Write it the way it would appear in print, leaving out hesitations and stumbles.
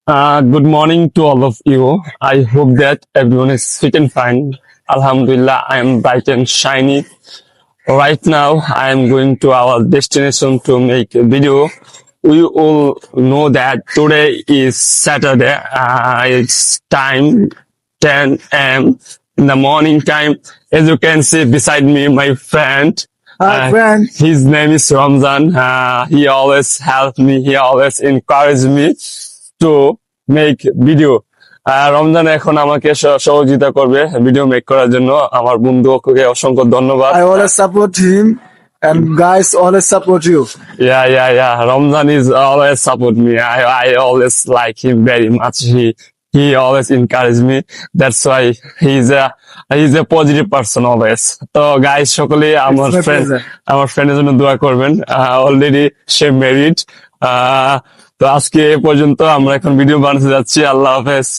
Good morning to all of you. I hope that everyone is fit and fine. Alhamdulillah, I am bright and shiny. Right now, I am going to our destination to make a video. We all know that today is Saturday. It's time 10 a.m. in the morning time. As you can see beside me, my friend. Hi, friend. His name is Ramzan. He always helped me. He always encouraged me to make video. Ramzan এখন আমাকে সহযোগিতা করবে video make করার জন্য। আমার বন্ধুকে অসংখ্য ধন্যবাদ। I always support him, and guys always support you. Yeah. Ramzan is always support me. I always like him very much. He always encourage me. That's why he's a positive person always. তো guys সকলে my pleasure. আমার ফ্রেন্ডের জন্য দোয়া করবেন। Already সে married. তো আজকে এ পর্যন্ত, আমরা এখন ভিডিও বানাতে যাচ্ছি। আল্লাহ হাফেজ।